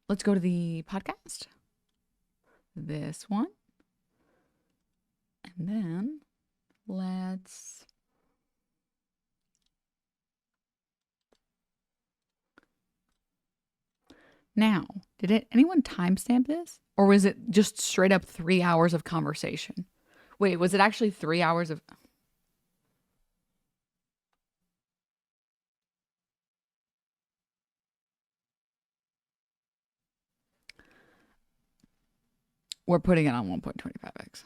let's go to the podcast. This one. And then let's... Now, did anyone timestamp this? Or was it just straight up 3 hours of conversation? Wait, was it actually 3 hours of... We're putting it on 1.25x.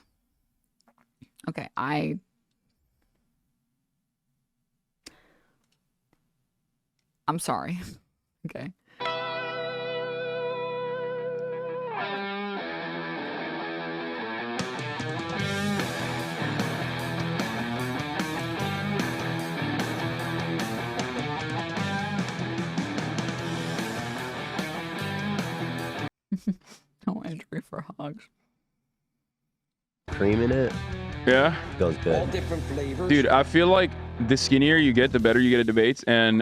Okay, I'm sorry. Okay. No entry for hogs. Cream in it. Yeah. Goes good. All different flavors. Dude, I feel like the skinnier you get, the better you get at debates. And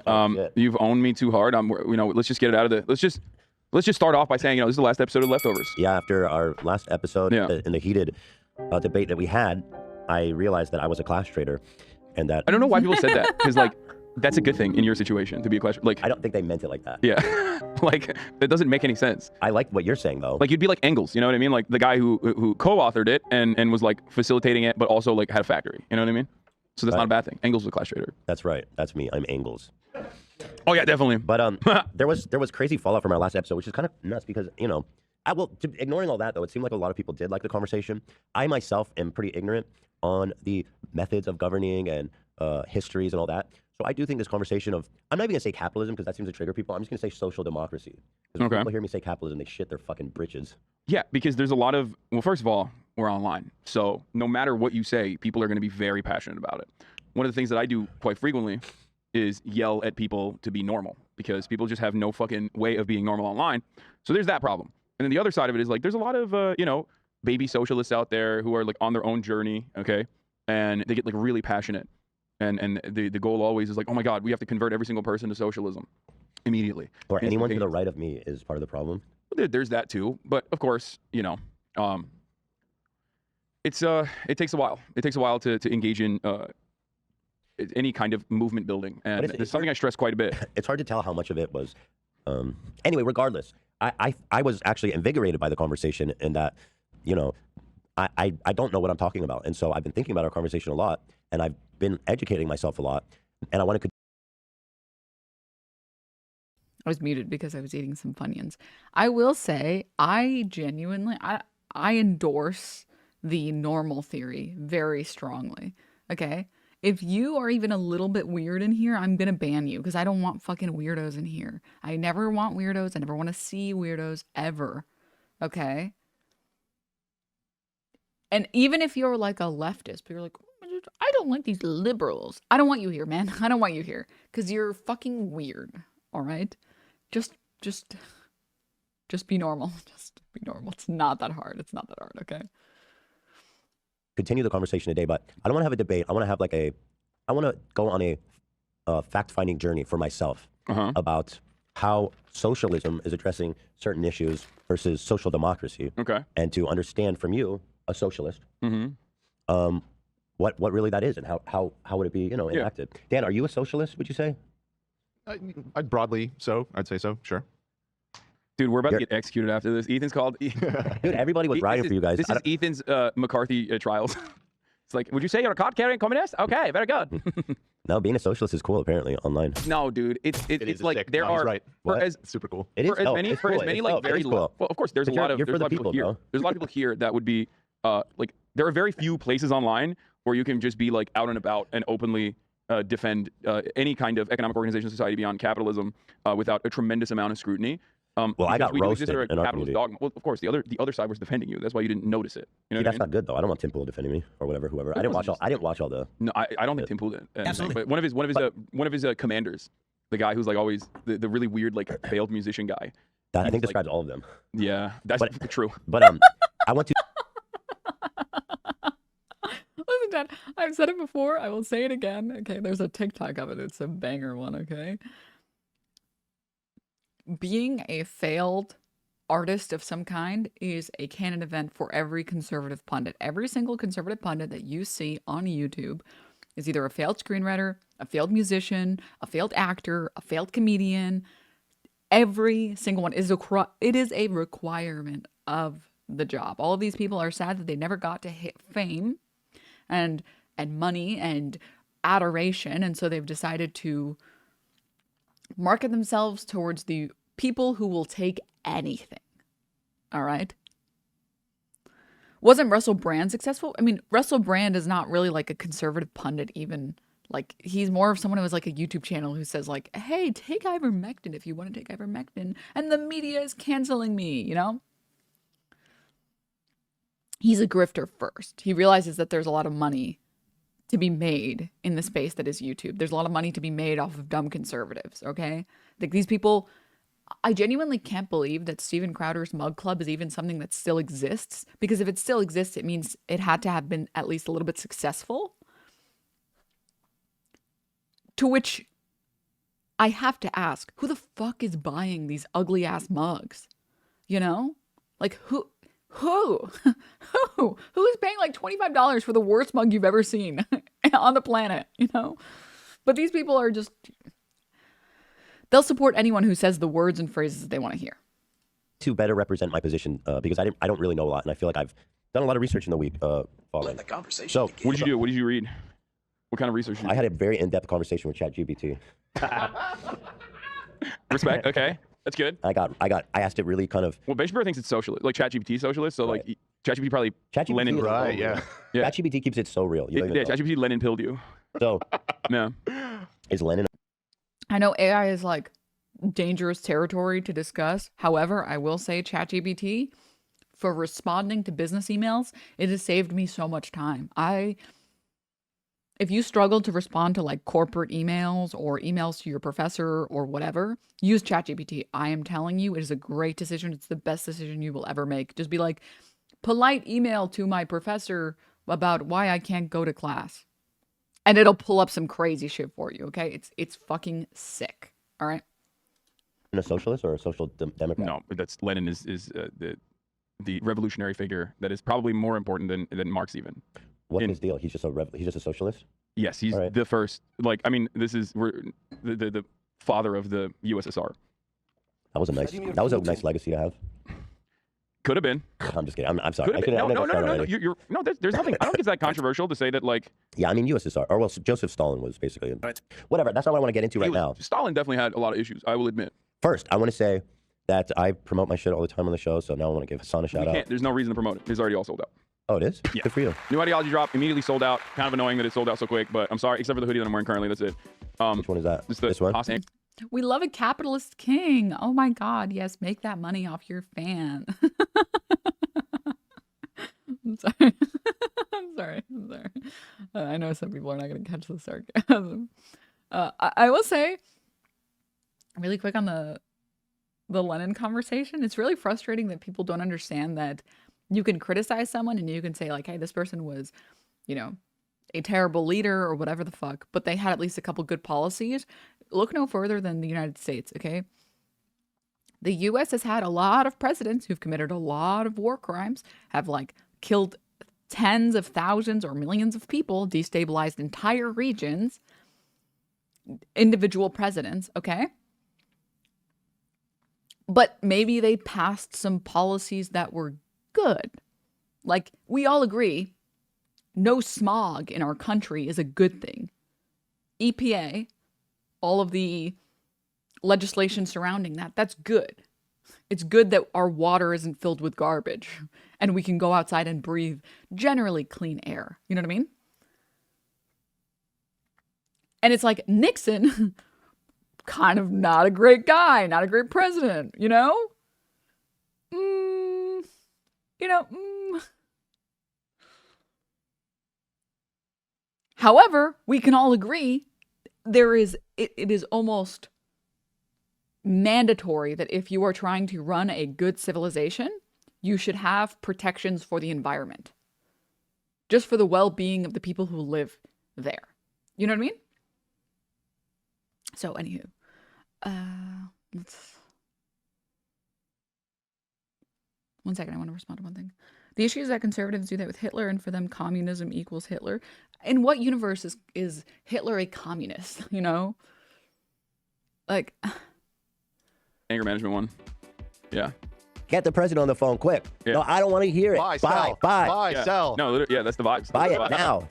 you've owned me too hard. Let's just get it out of the. Let's just start off by saying, this is the last episode of Leftovers. Yeah, after our last episode, in the heated debate that we had, I realized that I was a class traitor, and that I don't know why people said that, because that's a good thing in your situation to be a class. I don't think they meant it like that. Yeah, that doesn't make any sense. I like what you're saying though. You'd be like Engels, you know what I mean? Like the guy who co-authored it and was facilitating it, but also had a factory. You know what I mean? So that's not a bad thing. Engels was a class traitor. That's right. That's me. I'm Engels. Oh yeah, definitely. But there was crazy fallout from our last episode, which is kind of nuts because ignoring all that though, it seemed like a lot of people did like the conversation. I myself am pretty ignorant on the methods of governing and histories and all that. So I do think this conversation of, I'm not even gonna say capitalism because that seems to trigger people. I'm just gonna say social democracy. Because when people hear me say capitalism, they shit their fucking britches. Yeah, because there's a lot of, well, first of all, we're online. So no matter what you say, people are gonna be very passionate about it. One of the things that I do quite frequently is yell at people to be normal, because people just have no fucking way of being normal online. So there's that problem. And then the other side of it is there's a lot of, baby socialists out there who are on their own journey, okay? And they get really passionate. And the goal always is oh my God, we have to convert every single person to socialism immediately. Or anyone to the right of me is part of the problem. There's that too. But of course, it takes a while. It takes a while to engage in any kind of movement building. And it's something I stress quite a bit. It's hard to tell how much of it was. Anyway, regardless, I was actually invigorated by the conversation in that, I don't know what I'm talking about. And so I've been thinking about our conversation a lot, and I've been educating myself a lot, and I want to. I was muted because I was eating some Funyuns. I will say, I genuinely, I endorse the normal theory very strongly, okay? If you are even a little bit weird in here, I'm gonna ban you because I don't want fucking weirdos in here. I never want weirdos. I never want to see weirdos ever, okay? And even if you're a leftist, but you're I don't like these liberals. I don't want you here, man. I don't want you here because you're fucking weird. All right, just be normal. Just be normal. It's not that hard. It's not that hard. Okay. Continue the conversation today, but I don't want to have a debate. I want to have I want to go on a fact-finding journey for myself about how socialism is addressing certain issues versus social democracy. Okay. And to understand from you, a socialist, what really that is and how would it be, enacted. Dan, are you a socialist, would you say? I'd broadly I'd say so, sure. Dude, we're about to get executed after this. Ethan's called. Dude, everybody was riding for you guys. This is Ethan's McCarthy trials. It's would you say you're a card-carrying communist? Okay, very good. No, being a socialist is cool, apparently, online. No, dude, it's sick. There are right. Super cool. It is. For as many very low. Well, of course, there's a lot of people here. There's a lot of people here that would be there are very few places online where you can just be out and about and openly defend any kind of economic organization, society beyond capitalism without a tremendous amount of scrutiny. Well, I got roasted in our community. Dogma. Well, of course, the other side was defending you. That's why you didn't notice it. You know that's not good though. I don't want Tim Pool defending me or whoever. I didn't watch all the. No, I don't think Tim Pool did. Absolutely. But one of his commanders, the guy who's always the really weird failed musician guy. That I think describes all of them. Yeah, that's true. But I want to. Listen, Dad, I've said it before. I will say it again. Okay, there's a TikTok of it. It's a banger one. Okay. Being a failed artist of some kind is a canon event for every conservative pundit. Every single conservative pundit that you see on YouTube is either a failed screenwriter, a failed musician, a failed actor, a failed comedian. Every single one is it is a requirement of the job. All of these people are sad that they never got to hit fame and money and adoration, and so they've decided to market themselves towards the people who will take anything. All right? Wasn't Russell Brand successful? I mean, Russell Brand is not really like a conservative pundit even. Like, he's more of someone who has like a YouTube channel who says like, hey, take ivermectin if you want to take ivermectin, and the media is canceling me, you know? He's a grifter first. He realizes that there's a lot of money to be made in the space that is YouTube. There's a lot of money to be made off of dumb conservatives, okay? Like, these people, I genuinely can't believe that Steven Crowder's Mug Club is even something that still exists, because if it still exists, it means it had to have been at least a little bit successful. To which I have to ask, who the fuck is buying these ugly ass mugs? You know? Like, who is paying like $25 for the worst mug you've ever seen on the planet, you know? But these people are just, they'll support anyone who says the words and phrases that they want to hear. To better represent my position, because I don't really know a lot, and I feel like I've done a lot of research in the week following. The conversation. So What did you do? What did you read? What kind of research did you I had a very in-depth conversation with ChatGPT. Respect. Okay. That's good. I asked it really kind of. Well, Ben Shapiro thinks it's socialist, like ChatGPT socialist. So Right. like ChatGPT probably ChatGPT Lenin. is Right, so yeah. real. Yeah. ChatGPT keeps it so real. You don't even Yeah, know. ChatGPT Lenin pilled you. So Yeah. is Lenin? I know AI is like dangerous territory to discuss. However, I will say ChatGPT, for responding to business emails, it has saved me so much time. If you struggle to respond to like corporate emails or emails to your professor or whatever, use ChatGPT. I am telling you, it is a great decision. It's the best decision you will ever make. Just be like, polite email to my professor about why I can't go to class. And it'll pull up some crazy shit for you, okay? It's fucking sick, all right? A socialist or a social democrat? No, but that's Lenin is the revolutionary figure that is probably more important than Marx even. What's his deal? He's just a socialist. Yes, he's Right. the first. Like, I mean, we're the father of the USSR. That was a nice legacy to have. Could have been. I'm just kidding. I'm sorry. Could have been. I'm No. gonna start already. You're no. There's nothing. I don't think it's that controversial to say that. Like, Yeah, I mean USSR. Or well, Joseph Stalin was basically. Right. Whatever. That's not what I want to get into right now. Stalin definitely had a lot of issues. I will admit. First, I want to say that I promote my shit all the time on the show, so now I want to give Hassan a shout out. There's no reason to promote it. It's already all sold out. Oh, it is? Yeah. Good for you. New ideology drop immediately sold out. Kind of annoying that it sold out so quick, but I'm sorry. Except for the hoodie that I'm wearing currently. That's it. Which one is that? This one? Hasan. We love a capitalist king. Oh my God, yes, make that money off your fan. I'm sorry. I'm sorry. I know some people are not going to catch the sarcasm. I will say, really quick on the Lenin conversation, it's really frustrating that people don't understand that you can criticize someone and you can say like, hey, this person was, you know, a terrible leader or whatever the fuck, but they had at least a couple good policies. Look no further than the United States, okay? The US has had a lot of presidents who've committed a lot of war crimes, have like killed tens of thousands or millions of people, destabilized entire regions, individual presidents, okay? But maybe they passed some policies that were good. Like, we all agree, no smog in our country is a good thing. EPA, all of the legislation surrounding that, that's good. It's good that our water isn't filled with garbage and we can go outside and breathe generally clean air. You know what I mean? And it's like Nixon, kind of not a great guy, not a great president, you know? However, we can all agree it is almost mandatory that if you are trying to run a good civilization, you should have protections for the environment. Just for the well-being of the people who live there. You know what I mean? So, anywho, let's One second, I want to respond to one thing. The issue is that conservatives do that with Hitler, and for them, communism equals Hitler. In what universe is Hitler a communist? You know, like Anger management one. Yeah. Get the president on the phone quick. Yeah. No, I don't want to hear it. Buy, sell. Buy. Buy, Yeah. sell. No, literally, yeah, that's the vibes. Buy That's it the vibes. now.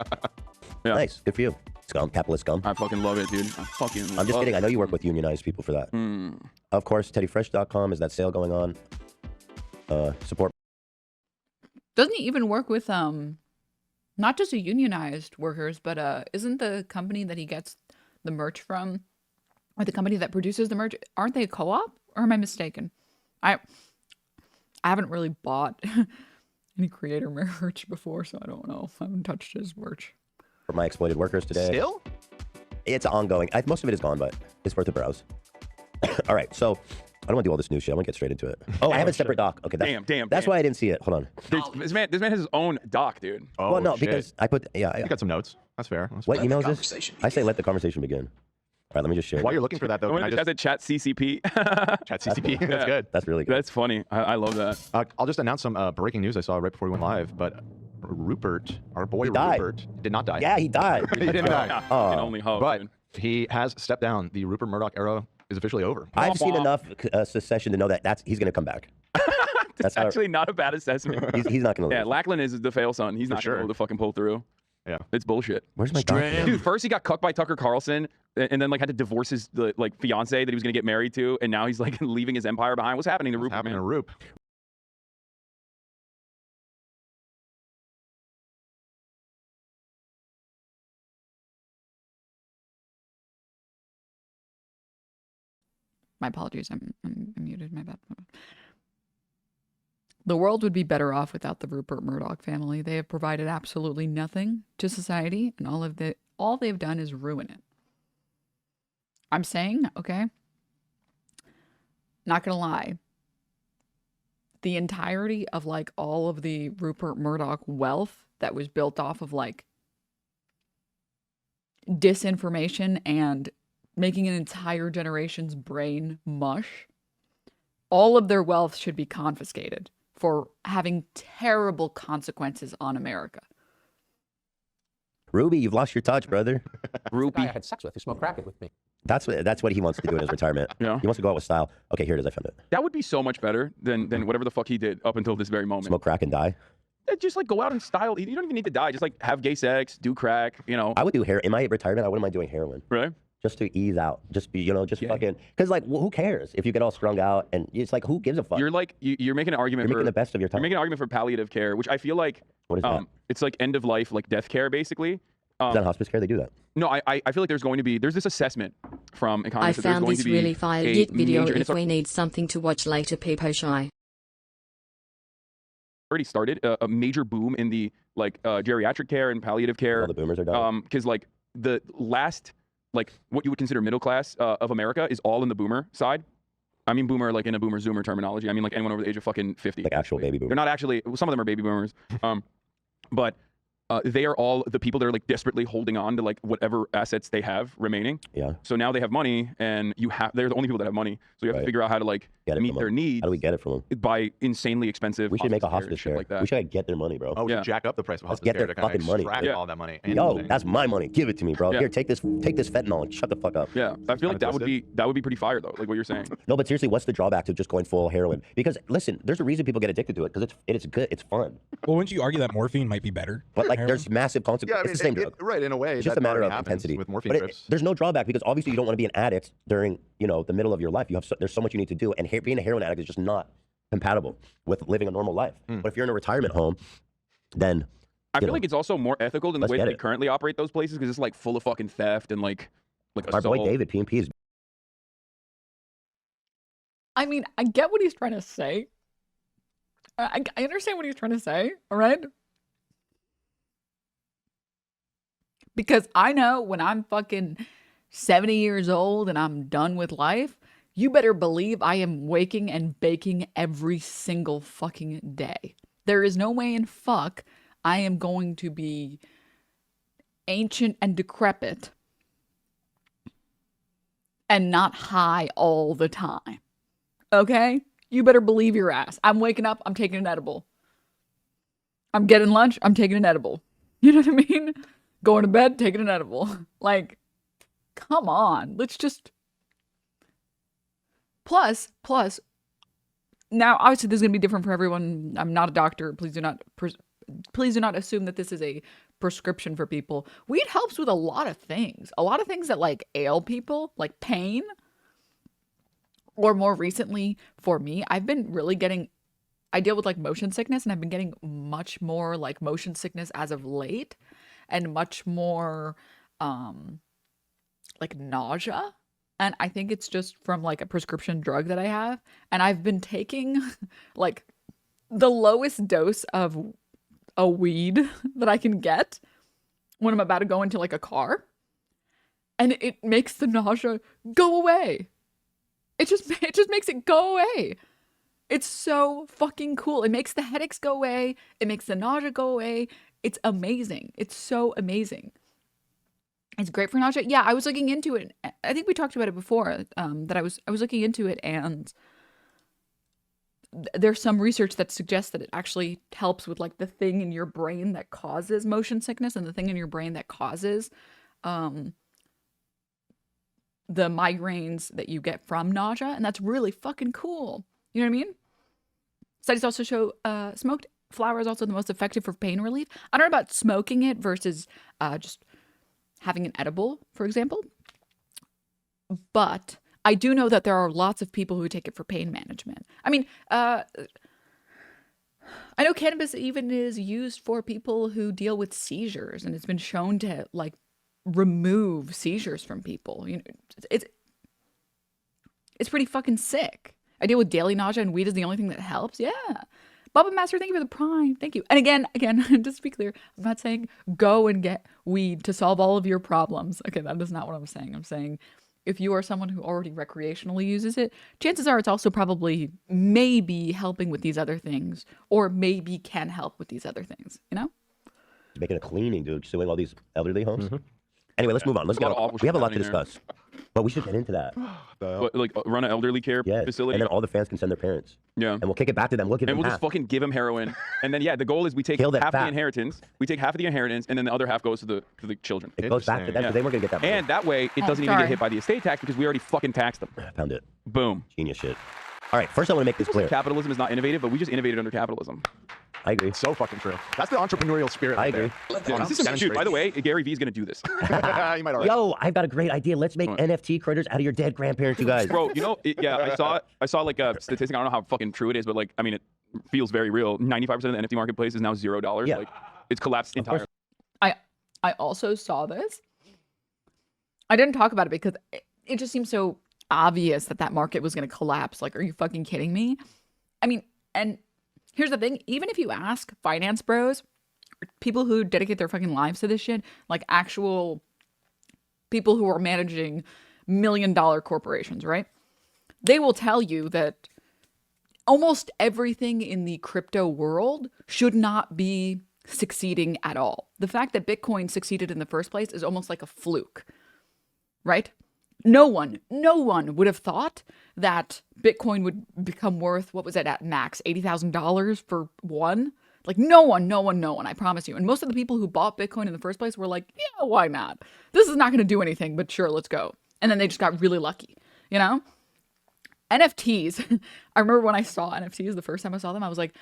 Yeah. Nice. Good for you. Scum. Capitalist scum. I fucking love it, dude. I'm just kidding. I know you work with unionized people for that. Of course, teddyfresh.com is that sale going on. Support. doesn't he even work with not just a unionized workers, but isn't the company that he gets the merch from, or the company that produces the merch, aren't they a co-op? Or am I mistaken? I haven't really bought any creator merch before, so I don't know. I haven't touched his merch. For my exploited workers today. Still? It's ongoing. Most of it is gone, but it's worth a browse. All right, so I don't want to do all this new shit. I want to get straight into it. Oh, I have a separate doc. Okay, that's why I didn't see it. Hold on. This man has his own doc, dude. Oh, well, no, shit. because I put You got some notes. That's fair. That's what fair. email is this? I say let the conversation begin. All right, let me just share. While you're looking for that, though, can I That's just a chat CCP. chat CCP? That's good. That's really good. That's funny. I love that. I'll just announce some breaking news I saw right before we went live. But Rupert, our boy He died. Rupert, did not die. Yeah, he died. He didn't die. Oh. Can only hope. But dude. he has stepped down. The Rupert Murdoch era is officially over. I've seen enough secession to know that he's going to come back. That's actually not a bad assessment. He's not going to Yeah, lose. Lackland is the fail son. He's not sure. going to be able to fucking pull through. Yeah. It's bullshit. Where's my doc? Dude, first he got cucked by Tucker Carlson, and then like had to divorce his fiance that he was gonna get married to, and now he's like leaving his empire behind. What's happening to What's Rupert? happening Man? to Rupe? My apologies. I'm muted. My bad. The world would be better off without the Rupert Murdoch family. They have provided absolutely nothing to society, and all they've done is ruin it. I'm saying, okay, not gonna lie, the entirety of like all of the Rupert Murdoch wealth that was built off of like disinformation and making an entire generation's brain mush, all of their wealth should be confiscated for having terrible consequences on America. Ruby, you've lost your touch, brother. The guy I had sex with who smoked crack with me. That's what he wants to do in his retirement. Yeah. He wants to go out with style. Okay, here it is. I found it. That would be so much better than whatever the fuck he did up until this very moment. Smoke crack and die. Just like go out in style. You don't even need to die. Just like have gay sex, do crack. You know. I would do in my retirement. I wouldn't mind doing heroin. Right. Just to ease out, just be, fucking, because like, who cares if you get all strung out and it's like, who gives a fuck? You're like you're making an argument. You're making the best of your time. You're making an argument for palliative care, which I feel like What is that? it's like end of life, like death care, basically. Is that hospice care? They do that. No, I feel like there's this assessment from I economists that there's found going this to be really fire a git video major, and if it's we need something to watch later, Peepo Shy. already started a major boom in the like geriatric care and palliative care. All the boomers are dying. Because like the last like what you would consider middle class of America is all in the boomer side. I mean boomer like in a boomer zoomer terminology. I mean like anyone over the age of fucking 50. Like actual baby boomers. They're not actually. Some of them are baby boomers. But they are all the people that are like desperately holding on to like whatever assets they have remaining. Yeah. So now they have money, and they're the only people that have money. So you have to figure out how to like Get it meet from their them. needs How do we get it from them? by insanely expensive. We should make a care and hospice shit care. like that. We should get their money, bro. Oh, we Yeah. should jack up the price of Let's hospice get care their to kind of fucking money. extract Yeah. all that money. Yo, that's my money. Give it to me, bro. Yeah. Here, take this fentanyl and shut the fuck up. Yeah, I feel like that would Untwisted. be pretty fire though, like what you're saying. No, but seriously, what's the drawback to just going full heroin? Because listen, there's a reason people get addicted to it because it's good, it's fun. Well, wouldn't you argue that morphine might be better? But like, than there's massive Yeah, consequences. I mean, It's the same drug. right, in a way. It's just that a matter already of happens intensity. with morphine But trips. there's no drawback because obviously you don't want to be an addict during the middle of your life. There's so much you need to do, and being a heroin addict is just not compatible with living a normal life. But if you're in a retirement home, then I feel like it's also more ethical than the Let's way get that they it. currently operate those places because it's like full of fucking theft and like our boy assault. David P&P is I mean, I get what he's trying to say. I understand what he's trying to say, all right? Because I know when I'm fucking 70 years old and I'm done with life, you better believe I am waking and baking every single fucking day. There is no way in fuck I am going to be ancient and decrepit and not high all the time. Okay? You better believe your ass. I'm waking up, I'm taking an edible. I'm getting lunch, I'm taking an edible. You know what I mean? Going to bed, taking an edible. Like, come on. Let's just... Plus, now obviously this is going to be different for everyone. I'm not a doctor. Please do not assume that this is a prescription for people. Weed helps with a lot of things. A lot of things that like ail people, like pain. Or more recently for me, I've been really I deal with like motion sickness, and I've been getting much more like motion sickness as of late, and much more like nausea. And I think it's just from like a prescription drug that I have. And I've been taking like the lowest dose of a weed that I can get when I'm about to go into like a car. And it makes the nausea go away. It just makes it go away. It's so fucking cool. It makes the headaches go away. It makes the nausea go away. It's amazing. It's so amazing. It's great for nausea. Yeah, I was looking into it. I think we talked about it before, that I was looking into it, and there's some research that suggests that it actually helps with like the thing in your brain that causes motion sickness and the thing in your brain that causes the migraines that you get from nausea. And that's really fucking cool. You know what I mean? Studies also show smoked flower is also the most effective for pain relief. I don't know about smoking it versus just having an edible, for example. But I do know that there are lots of people who take it for pain management. I mean, I know cannabis even is used for people who deal with seizures, and it's been shown to like remove seizures from people. You know, it's pretty fucking sick. I deal with daily nausea, and weed is the only thing that helps. Yeah. Bubba Master, thank you for the prime. Thank you. And again, just to be clear, I'm not saying go and get weed to solve all of your problems. Okay, that is not what I'm saying. I'm saying if you are someone who already recreationally uses it, chances are it's also probably maybe helping with these other things, or maybe can help with these other things, you know? Making a cleaning, dude, suing all these elderly homes. Mm-hmm. Anyway, let's move on. Let's go. We have a lot to discuss. But we should get into that. But, like run an elderly care facility. And then all the fans can send their parents. Yeah. And we'll kick it back to them. We'll give them half. Just fucking give them heroin. And then the goal is we take half of the inheritance. We take half of the inheritance, and then the other half goes to the children. It goes back to them because they weren't gonna get that money. And that way it doesn't even get hit by the estate tax because we already fucking taxed them. Found it. Boom. Genius shit. All right, first I want to make this clear. Capitalism is not innovative, but we just innovated under capitalism. I agree. So fucking true. That's the entrepreneurial spirit. I agree. Dude, by the way, Gary Vee is going to do this. You might Yo, I've got a great idea. Let's make NFT critters out of your dead grandparents, you guys. Bro, you know, I saw like a statistic. I don't know how fucking true it is, but like, I mean, it feels very real. 95% of the NFT marketplace is now $0. Yeah. Like, it's collapsed entirely. I also saw this. I didn't talk about it because it just seems so obvious that market was going to collapse. Like, are you fucking kidding me? I mean, and here's the thing. Even if you ask finance bros, people who dedicate their fucking lives to this shit, like actual people who are managing $1 million corporations, right? They will tell you that almost everything in the crypto world should not be succeeding at all. The fact that Bitcoin succeeded in the first place is almost like a fluke, right? No one would have thought that Bitcoin would become worth, what was it at max, $80,000 for one? Like no one, I promise you. And most of the people who bought Bitcoin in the first place were like, yeah, why not? This is not going to do anything, but sure, let's go. And then they just got really lucky, you know? NFTs, I remember when I saw NFTs the first time I saw them, I was like,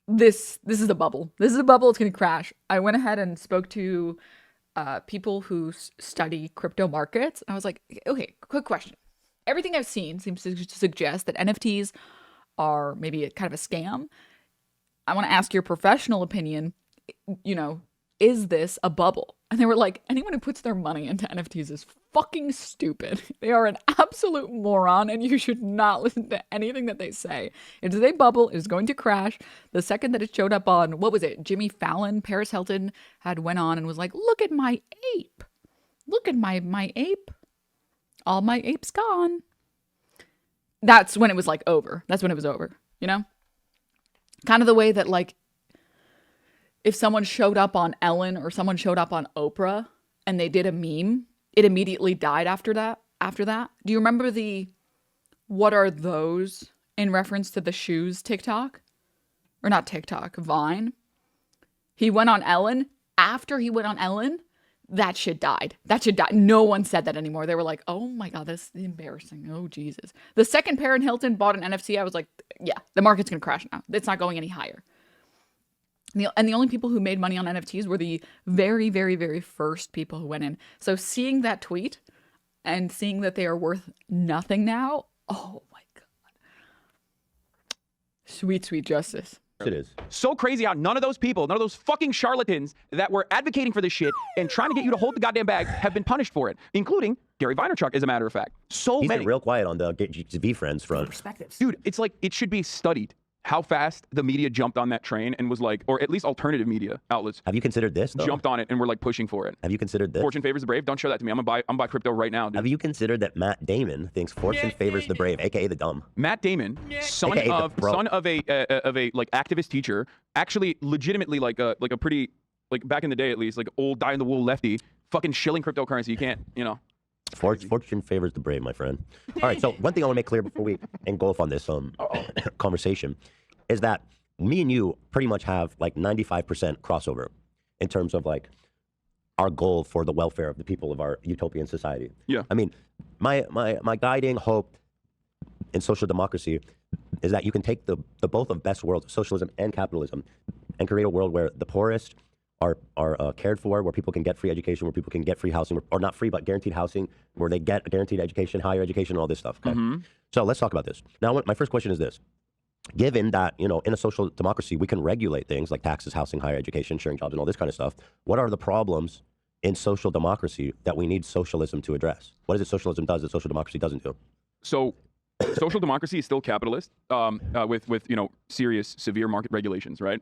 this is a bubble. This is a bubble, it's going to crash. I went ahead and spoke to people who study crypto markets. I was like, okay, quick question. Everything I've seen seems to suggest that NFTs are maybe a kind of a scam. I want to ask your professional opinion, you know, is this a bubble? And they were like, anyone who puts their money into NFTs is fucking stupid. They are an absolute moron, and you should not listen to anything that they say. It is a bubble. It is going to crash. The second that it showed up on, what was it? Jimmy Fallon, Paris Hilton had went on and was like, look at my ape. Look at my ape. All my apes gone. That's when it was like over. That's when it was over, you know? Kind of the way that like, if someone showed up on Ellen or someone showed up on Oprah and they did a meme, it immediately died after that. Do you remember the what are those in reference to the shoes TikTok, or not TikTok, Vine. He went on Ellen. After he went on Ellen, that shit died. That shit died. No one said that anymore. They were like, oh my God, that's embarrassing. Oh, Jesus. The second Perrin Hilton bought an NFC, I was like, yeah, the market's going to crash now. It's not going any higher. And the only people who made money on NFTs were the very, very, very first people who went in. So seeing that tweet and seeing that they are worth nothing now, oh my God. Sweet, sweet justice. It is. So crazy how none of those people, none of those fucking charlatans that were advocating for this shit and trying to get you to hold the goddamn bag have been punished for it, including Gary Vaynerchuk, as a matter of fact. He's been real quiet on the V Friends front. Dude, it's like it should be studied how fast the media jumped on that train and was like, or at least alternative media outlets. Have you considered this, though? Jumped on it and were like pushing for it. Have you considered this? Fortune favors the brave. Don't show that to me. I'm gonna buy crypto right now, dude. Have you considered that Matt Damon thinks fortune favors the brave, aka the dumb? Matt Damon, son of a like activist teacher, actually legitimately like a pretty, like back in the day at least, like old die in the wool lefty, fucking shilling cryptocurrency. You can't, you know. Fortune favors the brave, my friend. All right, so one thing I want to make clear before we engulf on this conversation is that me and you pretty much have like 95% crossover in terms of like our goal for the welfare of the people of our utopian society. Yeah. I mean, my guiding hope in social democracy is that you can take the both of best worlds, socialism and capitalism, and create a world where the poorest are cared for, where people can get free education, where people can get free housing, or not free, but guaranteed housing, where they get guaranteed education, higher education, all this stuff. Okay? So let's talk about this. Now, my first question is this. Given that, you know, in a social democracy, we can regulate things like taxes, housing, higher education, sharing jobs, and all this kind of stuff, what are the problems in social democracy that we need socialism to address? What is it socialism does that social democracy doesn't do? So social democracy is still capitalist with you know, serious, severe market regulations, right?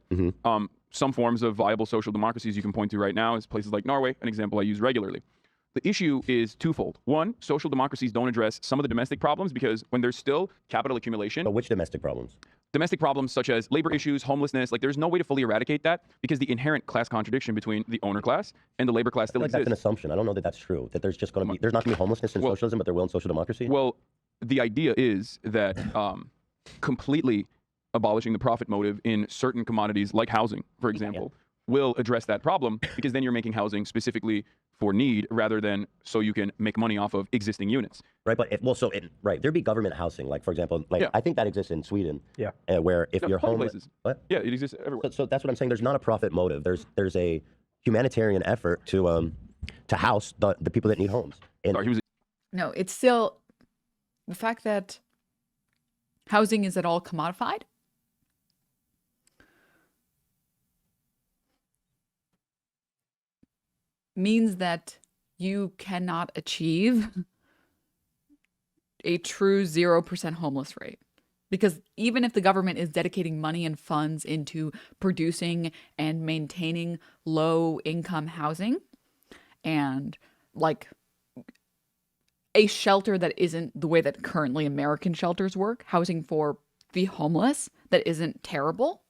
Some forms of viable social democracies you can point to right now is places like Norway, an example I use regularly. The issue is twofold. One, social democracies don't address some of the domestic problems because when there's still capital accumulation. But which domestic problems? Domestic problems such as labor issues, homelessness, like there's no way to fully eradicate that because the inherent class contradiction between the owner class and the labor class still exists. That's an assumption. I don't know that that's true. That there's just going to be, there's not going to be homelessness in socialism, but there will in social democracy? Well, the idea is that completely abolishing the profit motive in certain commodities like housing, for example, will address that problem because then you're making housing specifically for need rather than so you can make money off of existing units. Right, but there'd be government housing, like for example, like I think that exists in Sweden. Yeah. Where if you're homeless, what? Yeah, it exists everywhere. So that's what I'm saying. There's not a profit motive. There's a humanitarian effort to house the people that need homes. And no, it's still the fact that housing is at all commodified. Means that you cannot achieve a true 0% homeless rate. Because even if the government is dedicating money and funds into producing and maintaining low income housing and like a shelter that isn't the way that currently American shelters work, housing for the homeless that isn't terrible,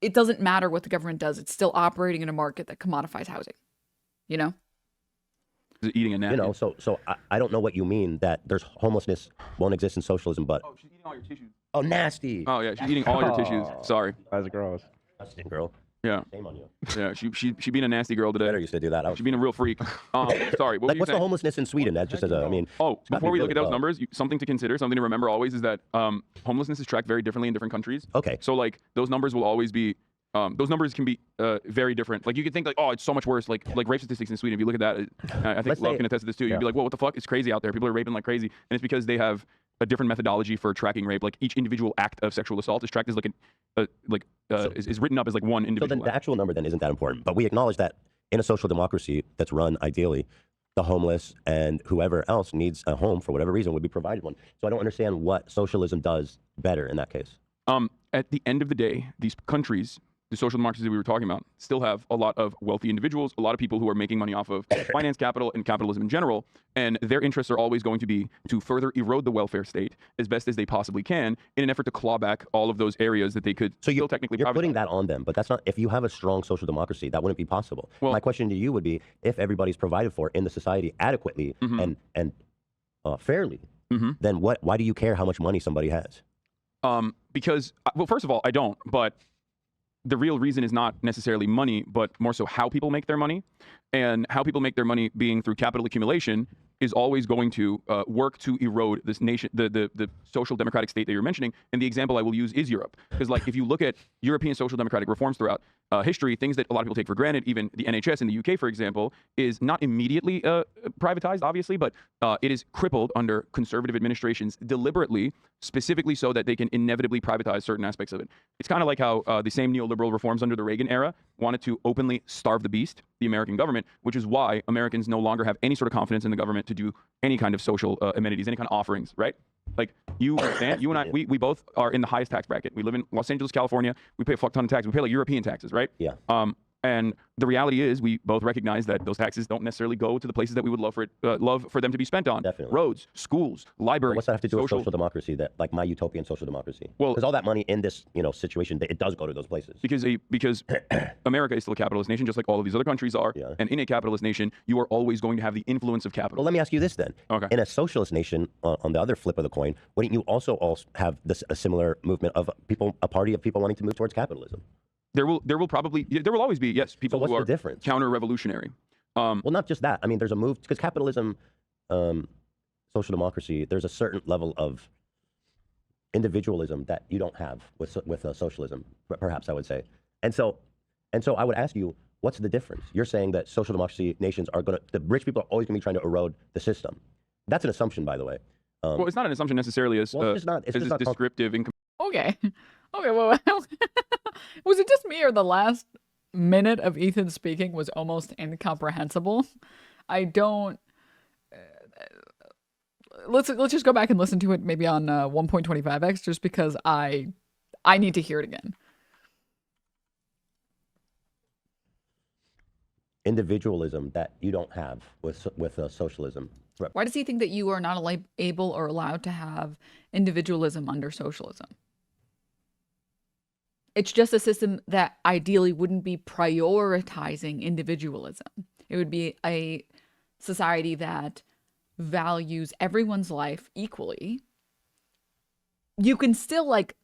it doesn't matter what the government does. It's still operating in a market that commodifies housing, you know? Eating a napkin. You know, so I don't know what you mean that there's homelessness won't exist in socialism, but... Oh, she's eating all your tissues. Oh, nasty. Oh, yeah, she's eating all your tissues. Sorry. That's gross. Disgusting, girl. Yeah. Shame on you. Yeah, she being a nasty girl today. Better used to do that. She being a real freak. Sorry, what were you what's saying? the homelessness in Sweden? That just as a, I mean... Oh, before we look at those numbers, something to consider, something to remember always is that homelessness is tracked very differently in different countries. Okay. So, like, those numbers will always be... those numbers can be very different. Like you could think like, oh, it's so much worse. Like rape statistics in Sweden. If you look at that, I think Love can attest to this too. You'd be like, well, what the fuck? It's crazy out there. People are raping like crazy, and it's because they have a different methodology for tracking rape. Like each individual act of sexual assault is tracked as is written up as like one individual. So then the actual number then isn't that important. But we acknowledge that in a social democracy that's run ideally, the homeless and whoever else needs a home for whatever reason would be provided one. So I don't understand what socialism does better in that case. At the end of the day, these countries the social democracy that we were talking about still have a lot of wealthy individuals, a lot of people who are making money off of finance capital and capitalism in general, and their interests are always going to be to further erode the welfare state as best as they possibly can in an effort to claw back all of those areas that they could still technically you're privatize. putting that on them, but that's not. If you have a strong social democracy, that wouldn't be possible. Well, my question to you would be: if everybody's provided for in the society adequately and fairly, then why do you care how much money somebody has? Because, well, first of all, I don't, but the real reason is not necessarily money, but more so how people make their money. And how people make their money being through capital accumulation is always going to work to erode this nation, the social democratic state that you're mentioning. And the example I will use is Europe. Because like if you look at European social democratic reforms throughout history, things that a lot of people take for granted, even the NHS in the UK, for example, is not immediately privatized, obviously, but it is crippled under conservative administrations deliberately, specifically so that they can inevitably privatize certain aspects of it. It's kind of like how the same neoliberal reforms under the Reagan era wanted to openly starve the beast, the American government, which is why Americans no longer have any sort of confidence in the government to do any kind of social amenities, any kind of offerings, right? Like you understand, you and I, we both are in the highest tax bracket. We live in Los Angeles, California. We pay a fuck ton of taxes. We pay like European taxes, right? Yeah. And the reality is, we both recognize that those taxes don't necessarily go to the places that we would love for them to be spent on. Definitely. Roads, schools, libraries. What's that have to do with social democracy? That like my utopian social democracy? Well, because all that money in this situation, it does go to those places. Because America is still a capitalist nation, just like all of these other countries are. Yeah. And in a capitalist nation, you are always going to have the influence of capital. Well, let me ask you this then. Okay. In a socialist nation, on the other flip of the coin, wouldn't you also have a similar movement of people, a party of people wanting to move towards capitalism? There will always be, yes, people what's who the are difference? Counter-revolutionary. Well, not just that. I mean, there's a move because capitalism, social democracy. There's a certain level of individualism that you don't have with socialism, perhaps I would say. And so I would ask you, what's the difference? You're saying that social democracy nations the rich people are always going to be trying to erode the system. That's an assumption, by the way. Well, it's not an assumption necessarily as it's not descriptive. Okay. Well, was it just me or the last minute of Ethan speaking was almost incomprehensible? I don't. Let's just go back and listen to it maybe on 1.25x just because I need to hear it again. Individualism that you don't have with socialism. Why does he think that you are not able or allowed to have individualism under socialism? It's just a system that ideally wouldn't be prioritizing individualism. It would be a society that values everyone's life equally. You can still like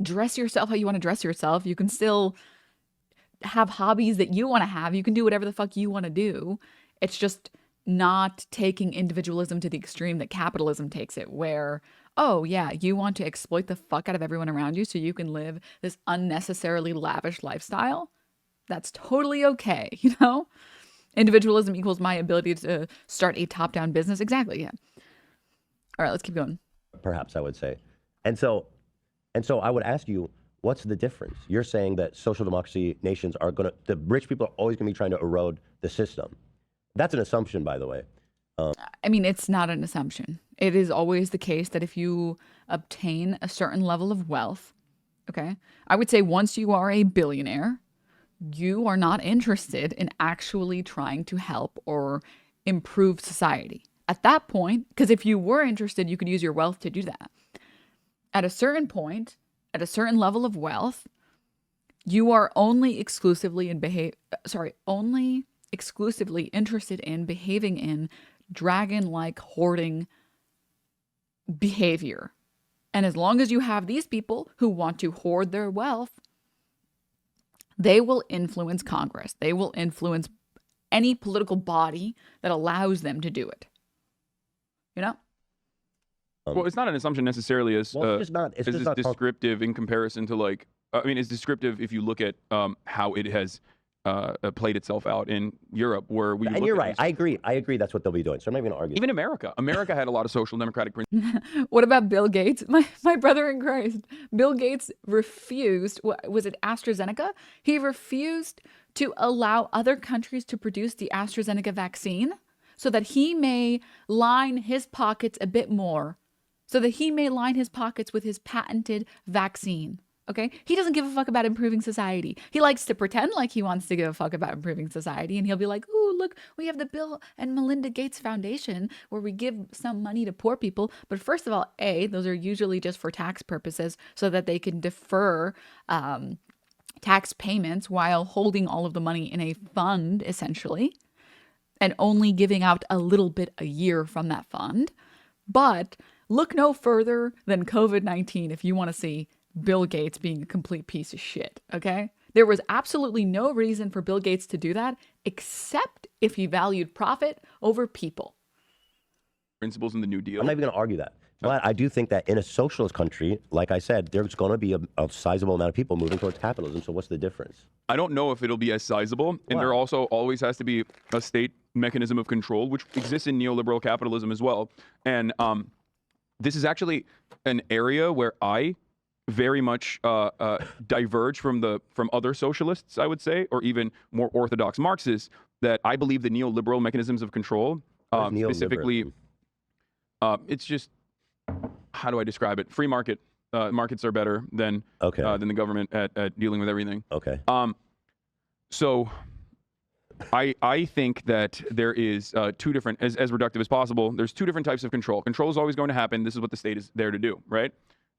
dress yourself how you want to dress yourself. You can still have hobbies that you want to have. You can do whatever the fuck you want to do. It's just not taking individualism to the extreme that capitalism takes it, where, oh yeah, you want to exploit the fuck out of everyone around you so you can live this unnecessarily lavish lifestyle. That's totally okay, you know? Individualism equals my ability to start a top-down business. Exactly, yeah. All right, let's keep going. Perhaps I would say. And so I would ask you, what's the difference? You're saying that social democracy nations the rich people are always going to be trying to erode the system. That's an assumption, by the way. I mean, it's not an assumption. It is always the case that if you obtain a certain level of wealth, okay, I would say once you are a billionaire, you are not interested in actually trying to help or improve society. At that point, because if you were interested, you could use your wealth to do that. At a certain point, at a certain level of wealth, you are only exclusively interested in behaving in dragon-like hoarding behavior. And as long as you have these people who want to hoard their wealth, they will influence Congress. They will influence any political body that allows them to do it. You know? Well, it's not an assumption necessarily as it's not descriptive in comparison to like, I mean, it's descriptive if you look at how it has played itself out in Europe, where we. And you're right. I agree. That's what they'll be doing. So I'm not even going to argue. Even America. America had a lot of social democratic principles. What about Bill Gates? My brother in Christ. Bill Gates refused. Was it AstraZeneca? He refused to allow other countries to produce the AstraZeneca vaccine so that he may line his pockets a bit more. So that he may line his pockets with his patented vaccine. okay? He doesn't give a fuck about improving society. He likes to pretend like he wants to give a fuck about improving society, and he'll be like, ooh, look, we have the Bill and Melinda Gates Foundation where we give some money to poor people. But first of all, those are usually just for tax purposes so that they can defer tax payments while holding all of the money in a fund, essentially, and only giving out a little bit a year from that fund. But look no further than COVID-19 if you want to see Bill Gates being a complete piece of shit, okay? There was absolutely no reason for Bill Gates to do that except if he valued profit over people. Principles in the New Deal. I'm not even going to argue that. But I do think that in a socialist country, like I said, there's going to be a sizable amount of people moving towards capitalism. So what's the difference? I don't know if it'll be as sizable. And there also always has to be a state mechanism of control, which exists in neoliberal capitalism as well. And this is actually an area where I very much diverge from other socialists, I would say, or even more orthodox Marxists, that I believe the neoliberal mechanisms of control, specifically, it's just, how do I describe it? Free market. Markets are better than the government at dealing with everything. Okay. So I think that there is two different, as reductive as possible, there's two different types of control. Control is always going to happen. This is what the state is there to do, right?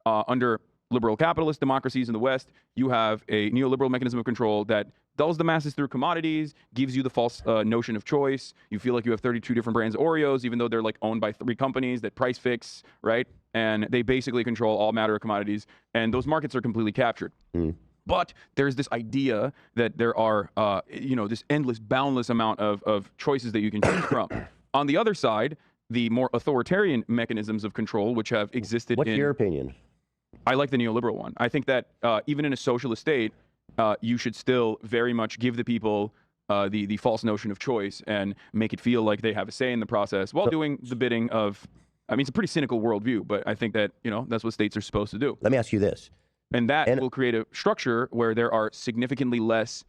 Under liberal capitalist democracies in the West, you have a neoliberal mechanism of control that dulls the masses through commodities, gives you the false notion of choice. You feel like you have 32 different brands of Oreos, even though they're like owned by 3 companies that price fix, right? And they basically control all matter of commodities. And those markets are completely captured. But there's this idea that there are, this endless, boundless amount of choices that you can choose from. On the other side, the more authoritarian mechanisms of control, which have existed What's your opinion? I like the neoliberal one. I think that even in a socialist state, you should still very much give the people the false notion of choice and make it feel like they have a say in the process while doing the bidding of, I mean, it's a pretty cynical worldview, but I think that, that's what states are supposed to do. Let me ask you this. And that will create a structure where there are significantly less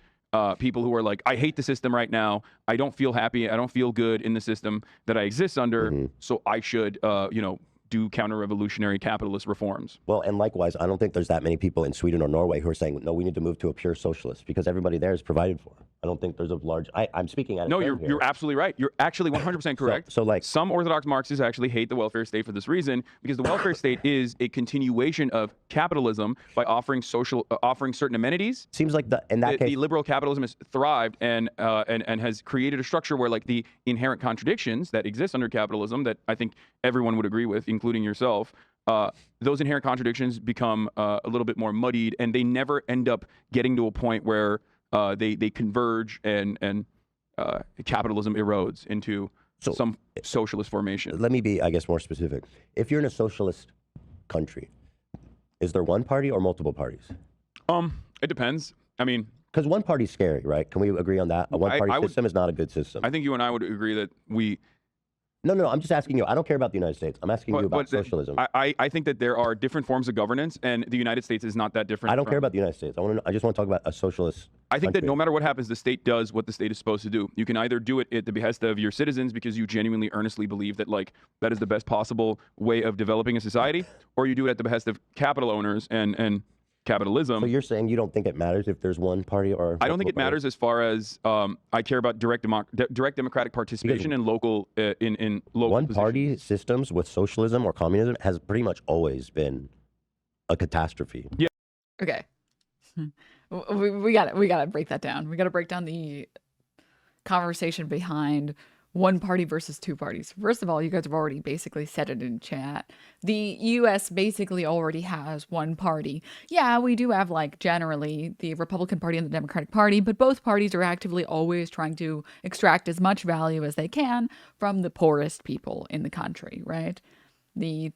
people who are like, I hate the system right now. I don't feel happy. I don't feel good in the system that I exist under. So I should, do counter-revolutionary capitalist reforms. Well, and likewise, I don't think there's that many people in Sweden or Norway who are saying, no, we need to move to a pure socialist because everybody there is provided for. I don't think there's a large, I'm speaking out of turn here. You're absolutely right. You're actually 100% correct. So like some orthodox Marxists actually hate the welfare state for this reason, because the welfare state is a continuation of capitalism by offering certain amenities. Seems like the liberal capitalism has thrived and has created a structure where like the inherent contradictions that exist under capitalism that I think everyone would agree with, including yourself, those inherent contradictions become a little bit more muddied, and they never end up getting to a point where they converge and capitalism erodes into some socialist formation. Let me be, I guess, more specific. If you're in a socialist country, is there one party or multiple parties? It depends. I mean, because one party's scary, right? Can we agree on that? A one-party system is not a good system. I think you and I would agree that we... No, I'm just asking you. I don't care about the United States. I'm asking you about socialism. I think that there are different forms of governance, and the United States is not that different. I don't care about the United States. I just want to talk about a socialist I think country. that no matter what happens, the state does what the state is supposed to do. You can either do it at the behest of your citizens because you genuinely, earnestly believe that like that is the best possible way of developing a society, or you do it at the behest of capital owners and capitalism. So you're saying you don't think it matters if there's one party or... I don't think it matters as far as I care about direct democratic participation in local in local one-party systems with socialism or communism has pretty much always been a catastrophe. Yeah. Okay. We gotta break that down. We gotta break down the conversation behind one party versus two parties. First of all, you guys have already basically said it in chat. The US basically already has one party. Yeah, we do have like generally the Republican Party and the Democratic Party, but both parties are actively always trying to extract as much value as they can from the poorest people in the country, right? The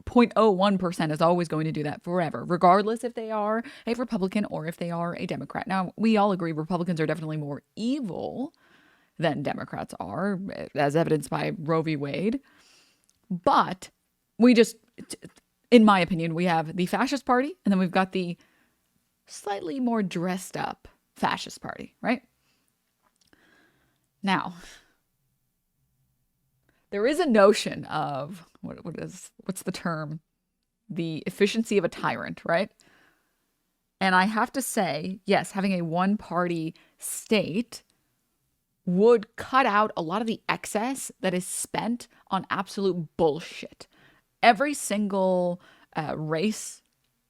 0.01% is always going to do that forever, regardless if they are a Republican or if they are a Democrat. Now, we all agree Republicans are definitely more evil than Democrats are, as evidenced by Roe v. Wade. But we just, in my opinion, we have the fascist party, and then we've got the slightly more dressed up fascist party, right? Now, there is a notion of, what's the term? The efficiency of a tyrant, right? And I have to say, yes, having a one-party state would cut out a lot of the excess that is spent on absolute bullshit. Every single race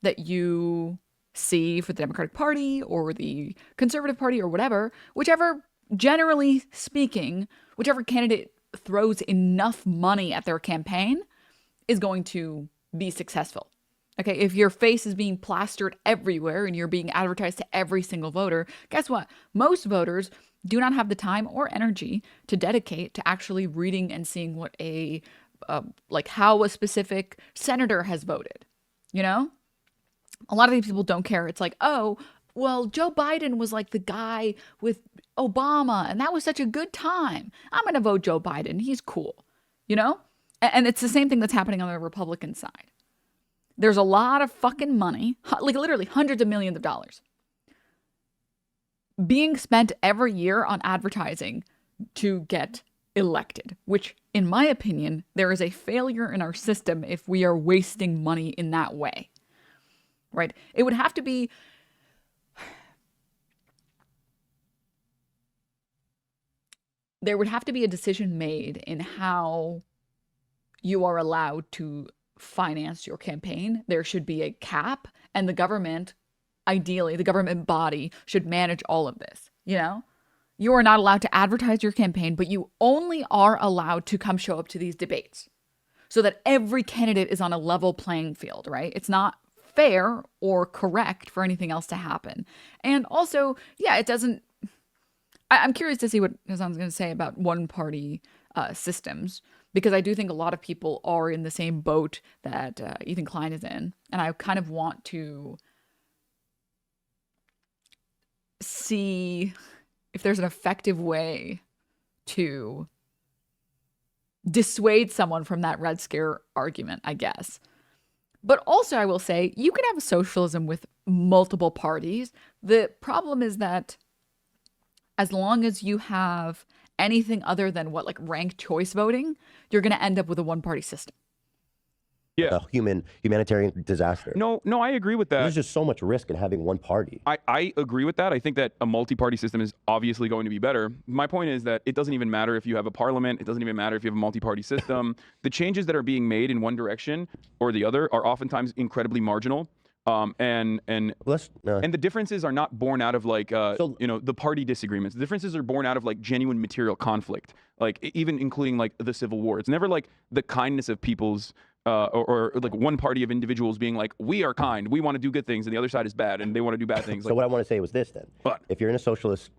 that you see for the Democratic Party or the Conservative Party or whatever, generally speaking, whichever candidate throws enough money at their campaign is going to be successful. Okay, if your face is being plastered everywhere and you're being advertised to every single voter, guess what? Most voters do not have the time or energy to dedicate to actually reading and seeing what how a specific senator has voted. You know? A lot of these people don't care. It's like, oh, well, Joe Biden was like the guy with Obama, and that was such a good time. I'm going to vote Joe Biden. He's cool. You know? And it's the same thing that's happening on the Republican side. There's a lot of fucking money, like literally hundreds of millions of dollars, being spent every year on advertising to get elected, which, in my opinion, there is a failure in our system if we are wasting money in that way, right? It would have to be... There would have to be a decision made in how you are allowed to finance your campaign. There should be a cap, and the government, ideally, the government body should manage all of this. You know, you are not allowed to advertise your campaign, but you only are allowed to come show up to these debates so that every candidate is on a level playing field, right? It's not fair or correct for anything else to happen. And also, yeah, it doesn't... I'm curious to see what Hassan's going to say about one-party systems, because I do think a lot of people are in the same boat that Ethan Klein is in. And I kind of want to see if there's an effective way to dissuade someone from that Red Scare argument, I guess. But also, I will say, you can have a socialism with multiple parties. The problem is that as long as you have anything other than ranked choice voting, you're going to end up with a one-party system. Yeah. A humanitarian disaster. No, I agree with that. There's just so much risk in having one party. I agree with that. I think that a multi-party system is obviously going to be better. My point is that it doesn't even matter if you have a parliament. It doesn't even matter if you have a multi-party system. The changes that are being made in one direction or the other are oftentimes incredibly marginal. And the differences are not born out of the party disagreements. The differences are born out of genuine material conflict, even including the Civil War. It's never the kindness of people's or one party of individuals being we are kind, we want to do good things, and the other side is bad and they want to do bad things. So what I want to say was this then. If you're in a socialist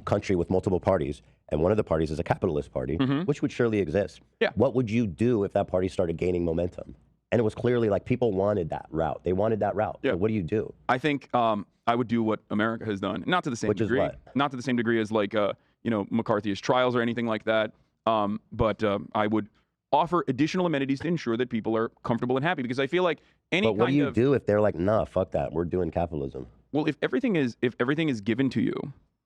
country with multiple parties, and one of the parties is a capitalist party, which would surely exist, what would you do if that party started gaining momentum? And it was clearly people wanted that route. They wanted that route. Yeah. So what do you do? I think I would do what America has done, not to the same degree. Which is what? Not to the same degree as McCarthyist trials or anything like that. But I would offer additional amenities to ensure that people are comfortable and happy. Because I feel like But what do you do if they're like, nah, fuck that, we're doing capitalism? Well, if everything is given to you.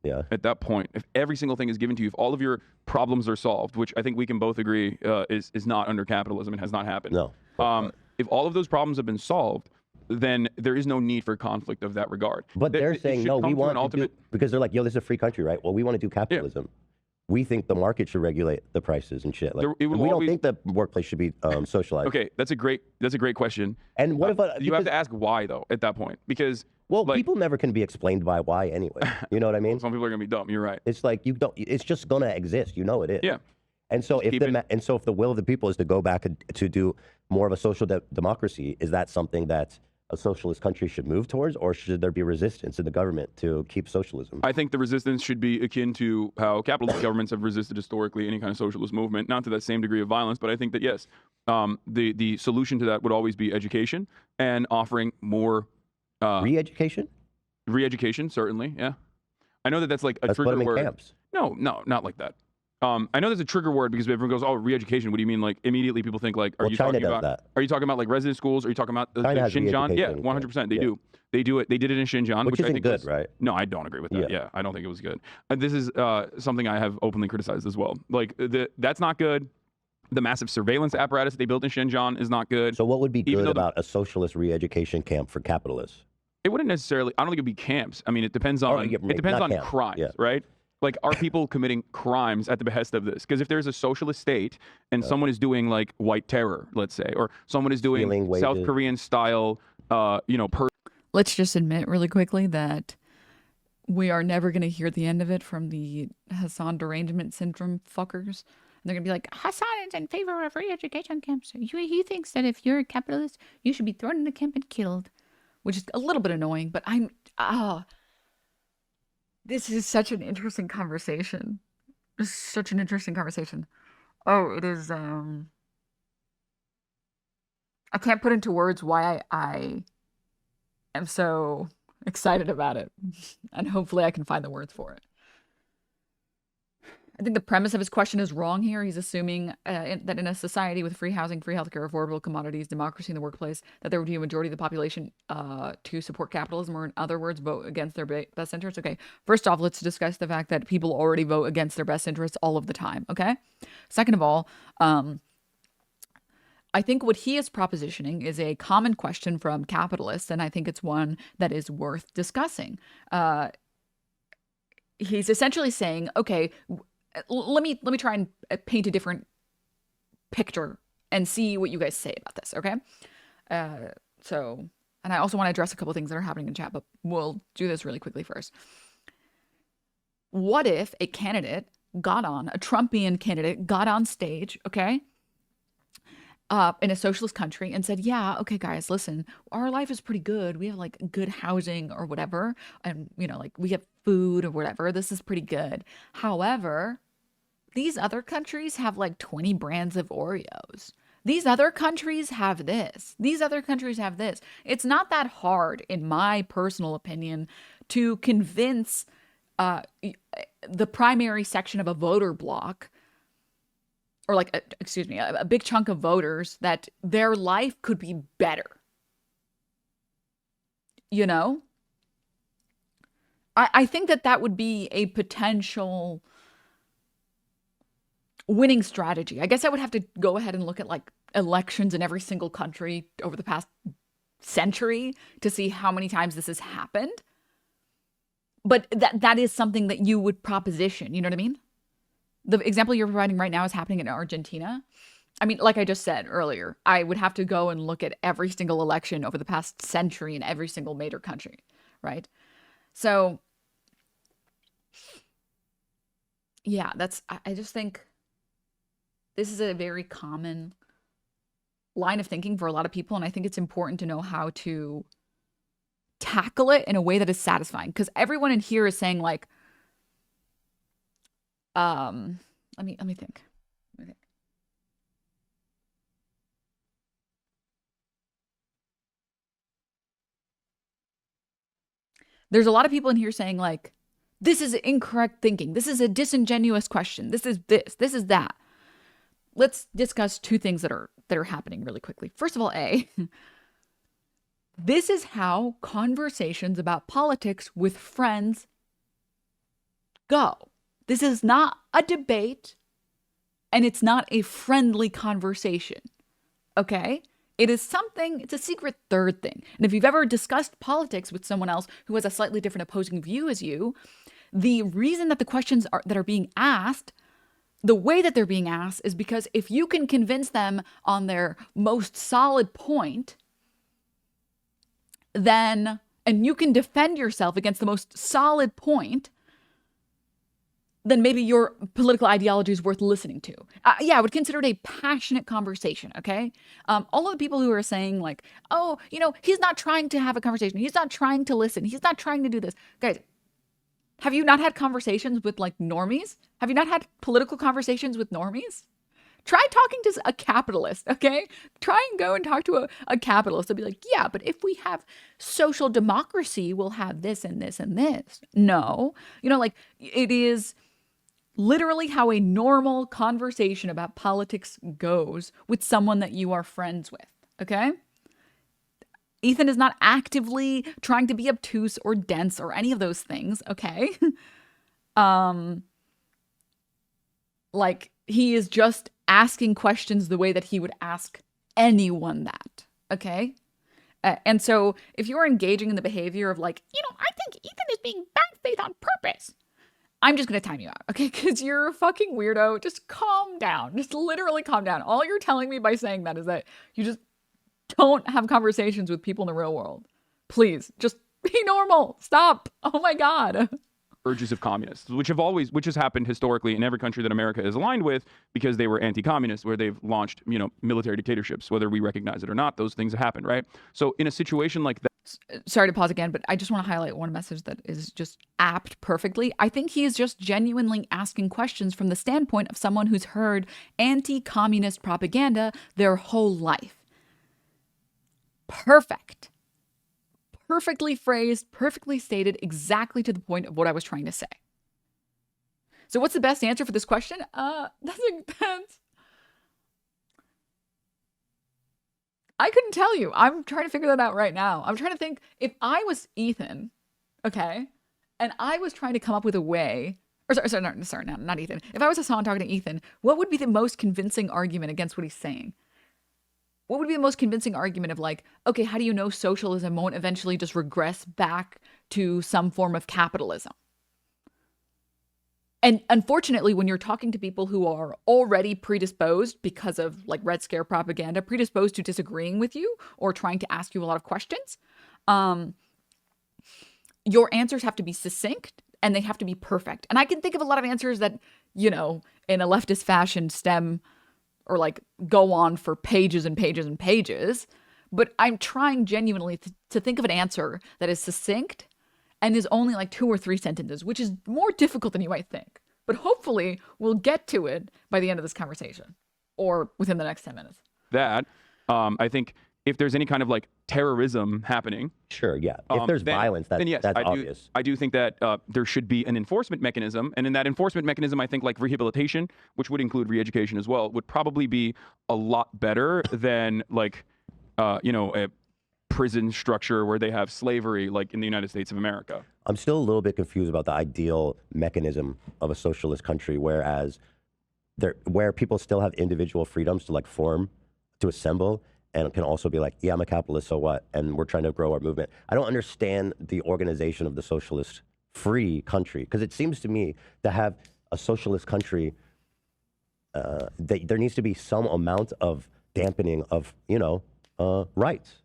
Yeah. At that point, if every single thing is given to you, if all of your problems are solved, which I think we can both agree is not under capitalism and has not happened. No. If all of those problems have been solved, then there is no need for conflict of that regard. But they're saying, no, we want to do, because they're like, yo, this is a free country, right? Well, we want to do capitalism. Yeah. We think the market should regulate the prices and shit. We don't think the workplace should be socialized. Okay, that's a great question. And what if you have to ask why though at that point? Because people never can be explained by why anyway. You know what I mean? Some people are gonna be dumb. You're right. It's like it's just gonna exist. You know it is. Yeah. And so if the will of the people is to go back to do more of a social democracy, is that something that a socialist country should move towards, or should there be resistance in the government to keep socialism? I think the resistance should be akin to how capitalist governments have resisted historically any kind of socialist movement, not to that same degree of violence, but I think that yes, the solution to that would always be education and offering more re-education. Re-education, certainly, yeah. I know that's like a trigger word. Camps. No, not like that. I know there's a trigger word because everyone goes, "Oh, re-education." What do you mean? Like immediately people think like, "Are you talking about that? Are you talking about like resident schools? Are you talking about Xinjiang?" Yeah, 100%. They do. They do it. They did it in Xinjiang, which I think good, right? No, I don't agree with that. Yeah, I don't think it was good. This is something I have openly criticized as well. Like that's not good. The massive surveillance apparatus they built in Xinjiang is not good. So what would be good about a socialist re-education camp for capitalists? It wouldn't necessarily. I don't think it'd be camps. I mean, it depends on yeah, it depends not on camp, crimes, yeah. right? Like, are people committing crimes at the behest of this? Because if there's a socialist state and someone is doing like white terror, let's say, or someone is doing Stealing South wages. Korean style, Let's just admit really quickly that we are never going to hear the end of it from the Hassan derangement syndrome fuckers. And they're going to be like, Hassan is in favor of free education camps. He thinks that if you're a capitalist, you should be thrown in a camp and killed, which is a little bit annoying, but this is such an interesting conversation. This is such an interesting conversation. Oh, it is, I can't put into words why I am so excited about it. And hopefully I can find the words for it. I think the premise of his question is wrong here. He's assuming that in a society with free housing, free healthcare, affordable commodities, democracy in the workplace, that there would be a majority of the population to support capitalism, or in other words, vote against their best interests. Okay, first off, let's discuss the fact that people already vote against their best interests all of the time, okay? Second of all, I think what he is propositioning is a common question from capitalists, and I think it's one that is worth discussing. He's essentially saying, okay, let me try and paint a different picture and see what you guys say about this, okay? And I also want to address a couple things that are happening in chat, but we'll do this really quickly first. What if a candidate got on, a Trumpian candidate got on stage, okay, in a socialist country and said, yeah, okay, guys, listen, our life is pretty good. We have like good housing or whatever. And, like we have food or whatever. This is pretty good. However, these other countries have like 20 brands of Oreos. These other countries have this. These other countries have this. It's not that hard, in my personal opinion, to convince the primary section of a voter bloc, or like, a big chunk of voters, that their life could be better. I think that would be a potential winning strategy. I guess I would have to go ahead and look at like elections in every single country over the past century to see how many times this has happened. But that is something that you would proposition, you know what I mean? The example you're providing right now is happening in Argentina. I mean, like I just said earlier, I would have to go and look at every single election over the past century in every single major country, right? So, yeah, I just think this is a very common line of thinking for a lot of people, and I think it's important to know how to tackle it in a way that is satisfying, because everyone in here is saying like, let me think. There's a lot of people in here saying like, this is incorrect thinking. This is a disingenuous question. This is this. This is that. Let's discuss two things that are happening really quickly. First of all, this is how conversations about politics with friends go. This is not a debate, and it's not a friendly conversation, okay? It's a secret third thing. And if you've ever discussed politics with someone else who has a slightly different opposing view as you, the reason that the questions that are being asked, the way that they're being asked, is because if you can convince them on their most solid point, and you can defend yourself against the most solid point, then maybe your political ideology is worth listening to. I would consider it a passionate conversation, okay? All of the people who are saying like, oh, he's not trying to have a conversation. He's not trying to listen. He's not trying to do this. Guys, have you not had conversations with like normies? Have you not had political conversations with normies? Try talking to a capitalist, okay? Try and go and talk to a capitalist. They'll be like, yeah, but if we have social democracy, we'll have this and this and this. No, like it is literally how a normal conversation about politics goes with someone that you are friends with, okay? Ethan is not actively trying to be obtuse or dense or any of those things, okay? Like, he is just asking questions the way that he would ask anyone that, okay? And so if you're engaging in the behavior of like, I think Ethan is being bad faith on purpose, I'm just going to time you out, okay? Because you're a fucking weirdo. Just calm down. Just literally calm down. All you're telling me by saying that is that you just don't have conversations with people in the real world. Please, just be normal. Stop. Oh my God. Urges of communists, which has happened historically in every country that America is aligned with, because they were anti-communist, where they've launched, military dictatorships, whether we recognize it or not. Those things have happened, right? So in a situation like that. Sorry to pause again, but I just want to highlight one message that is just apt perfectly. I think he is just genuinely asking questions from the standpoint of someone who's heard anti-communist propaganda their whole life. Perfect. Perfectly phrased, perfectly stated, exactly to the point of what I was trying to say. So what's the best answer for this question? That's I couldn't tell you. I'm trying to figure that out right now. I'm trying to think, if I was Ethan, okay, and I was trying to come up with a way, not Ethan. If I was Hassan talking to Ethan, what would be the most convincing argument against what he's saying? What would be the most convincing argument of like, okay, how do you know socialism won't eventually just regress back to some form of capitalism? And unfortunately, when you're talking to people who are already predisposed because of like Red Scare propaganda, predisposed to disagreeing with you or trying to ask you a lot of questions, your answers have to be succinct and they have to be perfect. And I can think of a lot of answers that, in a leftist fashion stem or like go on for pages and pages and pages. But I'm trying genuinely to think of an answer that is succinct and is only like 2 or 3 sentences, which is more difficult than you might think. But hopefully we'll get to it by the end of this conversation or within the next 10 minutes. I think if there's any kind of like terrorism happening. Sure, yeah. If there's violence, that's obvious. I do think that there should be an enforcement mechanism. And in that enforcement mechanism, I think like rehabilitation, which would include re-education as well, would probably be a lot better than like, a prison structure where they have slavery like in the United States of America. I'm still a little bit confused about the ideal mechanism of a socialist country, where people still have individual freedoms to like form, to assemble, and can also be like, yeah, I'm a capitalist, so what? And we're trying to grow our movement. I don't understand the organization of the socialist free country, because it seems to me to have a socialist country, there needs to be some amount of dampening of, rights.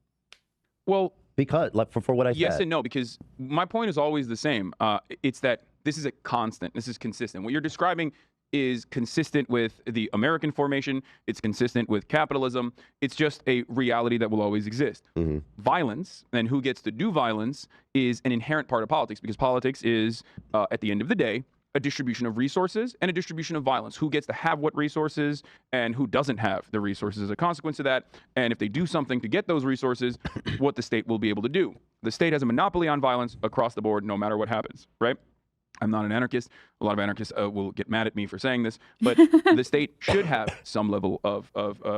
Well, because like for what I said. Yes and no, because my point is always the same. It's that this is a constant. This is consistent. What you're describing is consistent with the American formation. It's consistent with capitalism. It's just a reality that will always exist. Mm-hmm. Violence, and who gets to do violence, is an inherent part of politics, because politics is, at the end of the day, a distribution of resources and a distribution of violence. Who gets to have what resources and who doesn't have the resources as a consequence of that. And if they do something to get those resources, what the state will be able to do. The state has a monopoly on violence across the board, no matter what happens, right? I'm not an anarchist. A lot of anarchists will get mad at me for saying this, but the state should have some level of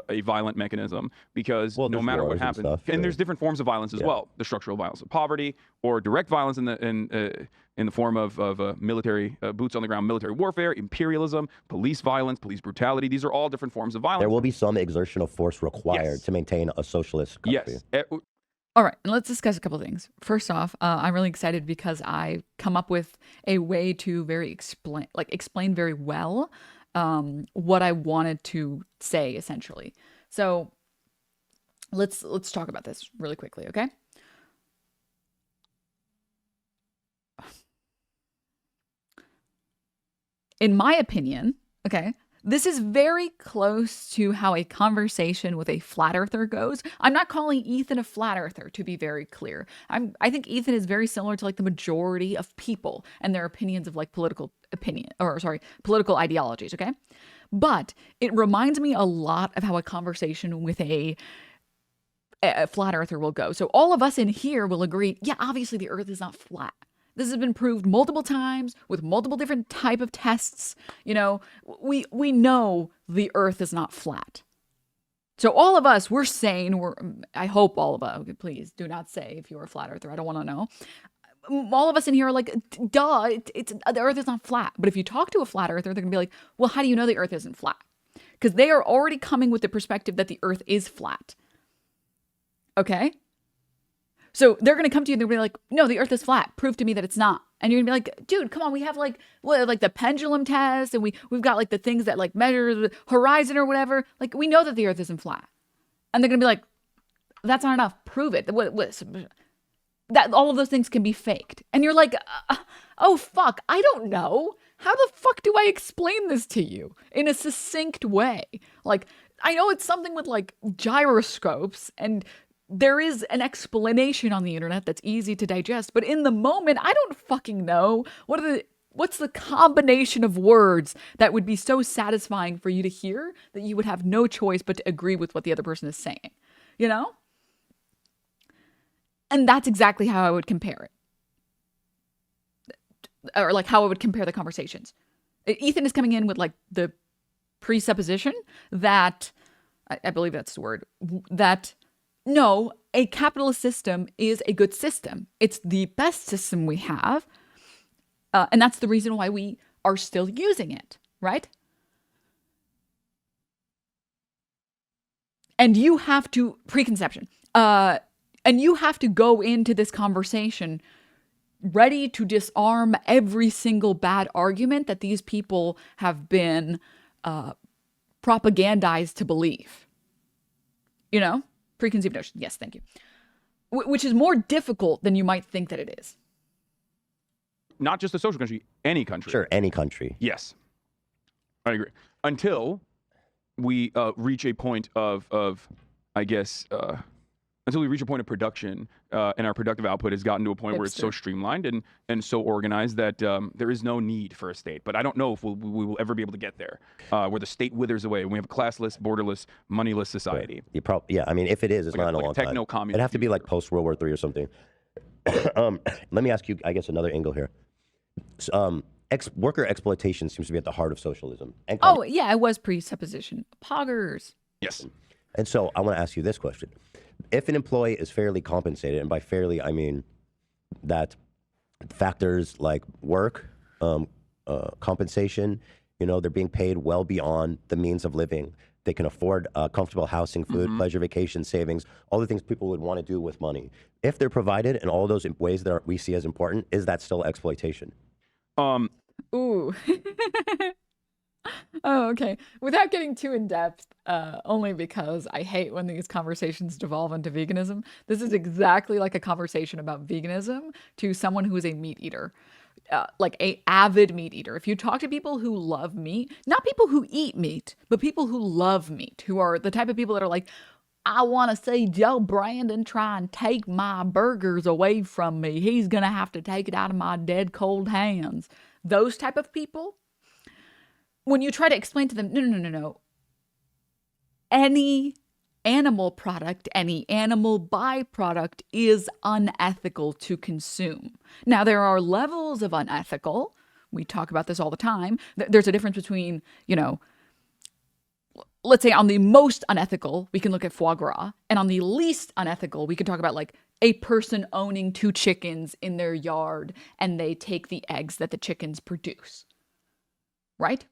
a violent mechanism, because no matter what happens, and there's different forms of violence as well. The structural violence of poverty, or direct violence in the form of military boots on the ground military warfare, imperialism, police violence, police brutality. These are all different forms of violence. There will be some exertion of force required to maintain a socialist country. Yes. All right, and let's discuss a couple of things. First off, I'm really excited because I come up with a way to explain very well what I wanted to say, essentially. So let's talk about this really quickly, okay? In my opinion, okay, this is very close to how a conversation with a flat earther goes. I'm not calling Ethan a flat earther, to be very clear. I think Ethan is very similar to like the majority of people and their opinions of like political ideologies, okay? But it reminds me a lot of how a conversation with a flat earther will go. So all of us in here will agree, yeah, obviously the earth is not flat. This has been proved multiple times with multiple different type of tests. We know the earth is not flat. So all of us, we're sane. I hope all of us, okay, please do not say if you're a flat earther. I don't want to know. All of us in here are like, duh, the earth is not flat. But if you talk to a flat earther, they're going to be like, well, how do you know the earth isn't flat? Because they are already coming with the perspective that the earth is flat. Okay? So they're going to come to you and they're going to be like, no, the earth is flat. Prove to me that it's not. And you're going to be like, dude, come on. We have like the pendulum test, and we've got like the things that like measure the horizon or whatever. Like, we know that the earth isn't flat. And they're going to be like, that's not enough. Prove it. That all of those things can be faked. And you're like, oh, fuck. I don't know. How the fuck do I explain this to you in a succinct way? Like, I know it's something with like gyroscopes, and there is an explanation on the internet that's easy to digest, but in the moment, I don't fucking know. What's the combination of words that would be so satisfying for you to hear that you would have no choice but to agree with what the other person is saying, you know? And that's exactly how I would compare it. Or like how I would compare the conversations. Ethan is coming in with like the presupposition that, I believe that's the word, that no, a capitalist system is a good system. It's the best system we have. And that's the reason why we are still using it, right? And you have to, preconception, and you have to go into this conversation ready to disarm every single bad argument that these people have been propagandized to believe. You know? Preconceived notion. Yes, thank you. Which is more difficult than you might think that it is. Not just a social country, any country. Sure, any country. Yes. I agree. Until we reach a point of I guess, until we reach a point of production and our productive output has gotten to a point where it's so streamlined and so organized that there is no need for a state. But I don't know if we will ever be able to get there, where the state withers away and we have a classless, borderless, moneyless society. Right. Yeah, I mean, if it is, it's not in a long time. Techno-communist. It'd have to be like post-World War III or something. Let me ask you, I guess, another angle here. Worker exploitation seems to be at the heart of socialism. Oh, yeah, it was presupposition. Poggers. Yes. And so I want to ask you this question. If an employee is fairly compensated, and by fairly, I mean that factors like work, compensation, they're being paid well beyond the means of living. They can afford comfortable housing, food, pleasure, vacation, savings, all the things people would want to do with money. If they're provided in all those ways that we see as important, is that still exploitation? Ooh. Oh, okay. Without getting too in depth, only because I hate when these conversations devolve into veganism. This is exactly like a conversation about veganism to someone who is a meat eater, like a avid meat eater. If you talk to people who love meat, not people who eat meat, but people who love meat, who are the type of people that are like, I want to see Joe Brandon try and take my burgers away from me. He's going to have to take it out of my dead cold hands. Those type of people. When you try to explain to them, no. Any animal product, any animal byproduct is unethical to consume. Now, there are levels of unethical. We talk about this all the time. There's a difference between, let's say on the most unethical, we can look at foie gras. And on the least unethical, we can talk about like a person owning 2 chickens in their yard and they take the eggs that the chickens produce. Right?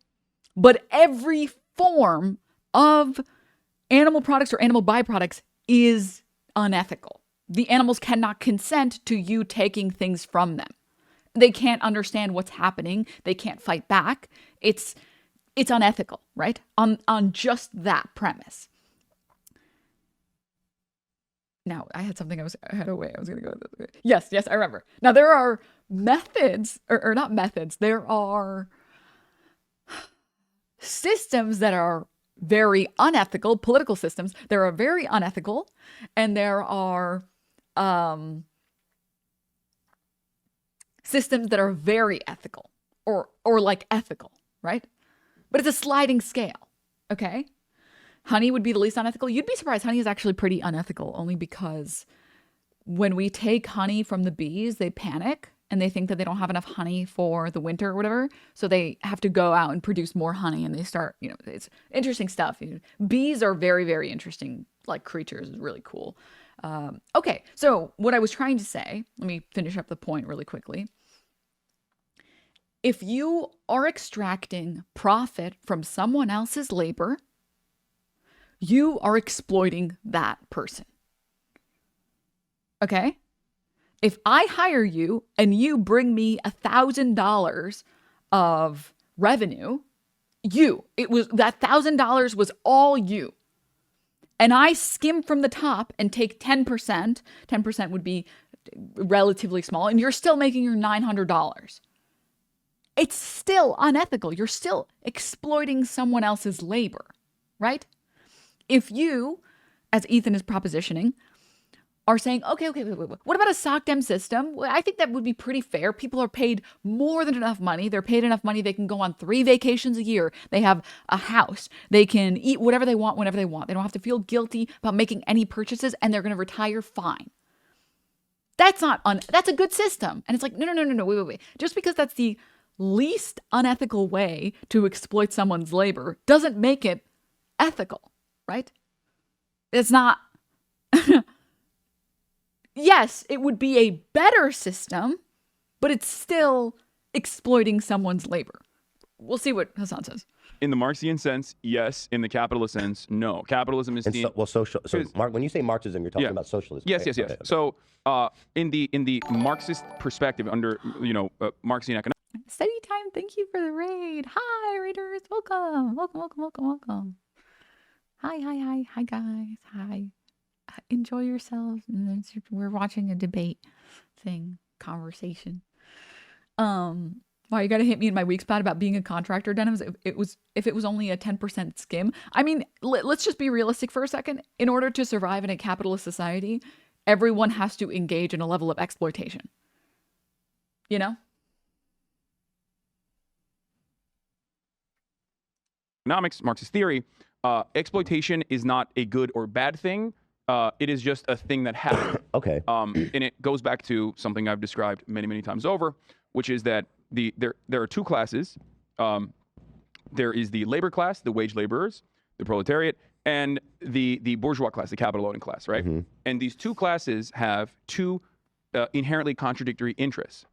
But every form of animal products or animal byproducts is unethical. The animals cannot consent to you taking things from them. They can't understand what's happening. They can't fight back. It's unethical, right? On just that premise. Now, I had something I had a way I was going to go this way. Yes, I remember. Now, there are methods, or not methods, there are systems that are very unethical, political systems. There are very unethical, and there are systems that are very ethical, or like ethical, right? But it's a sliding scale, okay? Honey would be the least unethical. You'd be surprised. Honey is actually pretty unethical, only because when we take honey from the bees, they panic and they think that they don't have enough honey for the winter or whatever. So they have to go out and produce more honey, and they start, it's interesting stuff. Bees are very, very interesting, like creatures. It's really cool. Okay, so what I was trying to say, let me finish up the point really quickly. If you are extracting profit from someone else's labor, you are exploiting that person. Okay? If I hire you and you bring me $1,000 of revenue, that $1,000 was all you. And I skim from the top and take 10%. 10% would be relatively small, and you're still making your $900. It's still unethical. You're still exploiting someone else's labor, right? If you, as Ethan is propositioning, are saying, okay, wait. What about a SOCDEM system? Well, I think that would be pretty fair. People are paid more than enough money. They're paid enough money. They can go on 3 vacations a year. They have a house. They can eat whatever they want whenever they want. They don't have to feel guilty about making any purchases, and they're going to retire fine. That's a good system. And it's like, no, wait. Just because that's the least unethical way to exploit someone's labor doesn't make it ethical, right? It's not. Yes, it would be a better system, but it's still exploiting someone's labor. We'll see what Hassan says. In the Marxian sense, yes. In the capitalist sense, no. Capitalism is social. So, Mark, when you say Marxism, you're talking about socialism. Yes, right? yes. Okay. So, in the Marxist perspective, under Marxian economics. Steady time. Thank you for the raid. Hi, raiders. Welcome. Hi, guys. Hi. Enjoy yourselves. And we're watching a debate conversation. Wow, you gotta hit me in my weak spot about being a contractor, Denims. If it was only a 10% skim. I mean, let's just be realistic for a second. In order to survive in a capitalist society, everyone has to engage in a level of exploitation. You know? Economics, Marxist theory, exploitation is not a good or bad thing. It is just a thing that happens. Okay. And it goes back to something I've described many, many times over, which is that there are 2 classes. There is the labor class, the wage laborers, the proletariat, and the bourgeois class, the capital owning class, right? Mm-hmm. And these 2 classes have 2 inherently contradictory interests.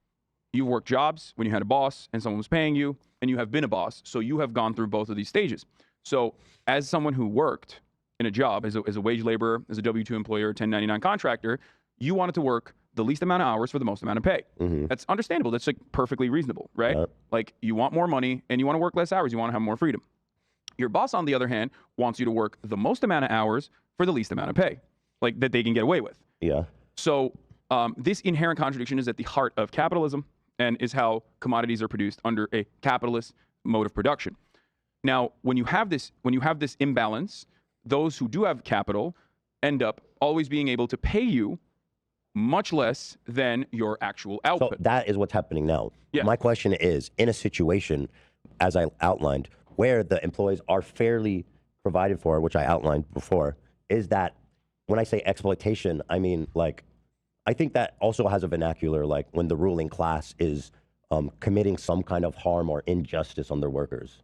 You've worked jobs when you had a boss and someone was paying you, and you have been a boss, so you have gone through both of these stages. So as someone who worked in a job as a wage laborer, as a W-2 employer, 1099 contractor, you wanted to work the least amount of hours for the most amount of pay. Mm-hmm. That's understandable. That's like perfectly reasonable, right? Like you want more money and you want to work less hours. You want to have more freedom. Your boss, on the other hand, wants you to work the most amount of hours for the least amount of pay, like that they can get away with. Yeah. So this inherent contradiction is at the heart of capitalism and is how commodities are produced under a capitalist mode of production. Now, when you have this imbalance, those who do have capital end up always being able to pay you much less than your actual output. So that is what's happening now. Yeah. My question is, in a situation, as I outlined, where the employees are fairly provided for, which I outlined before, is that when I say exploitation, I mean, like, I think that also has a vernacular, like when the ruling class is committing some kind of harm or injustice on their workers.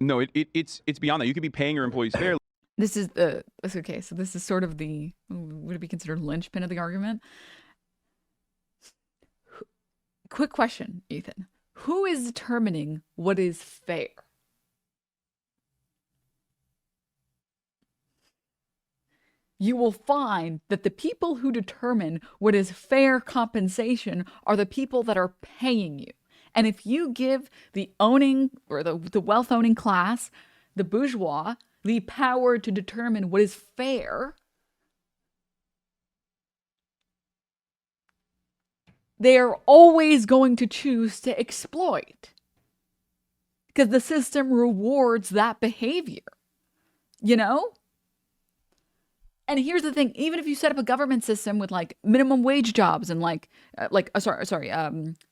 No, it's beyond that. You could be paying your employees fairly. This is okay. So this is sort of would it be considered linchpin of the argument? Quick question, Ethan. Who is determining what is fair? You will find that the people who determine what is fair compensation are the people that are paying you. And if you give the owning or the wealth owning class, the bourgeois, the power to determine what is fair, they are always going to choose to exploit because the system rewards that behavior, you know? And here's the thing, even if you set up a government system with like minimum wage jobs and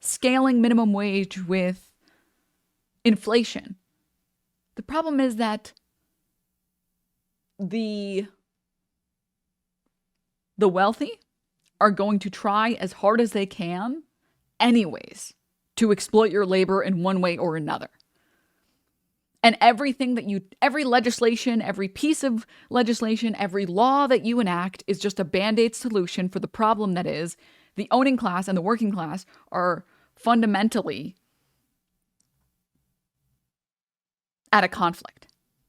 scaling minimum wage with inflation, the problem is that the wealthy are going to try as hard as they can anyways to exploit your labor in one way or another. And every legislation, every piece of legislation, every law that you enact is just a Band-Aid solution for the problem that is the owning class and the working class are fundamentally at a conflict.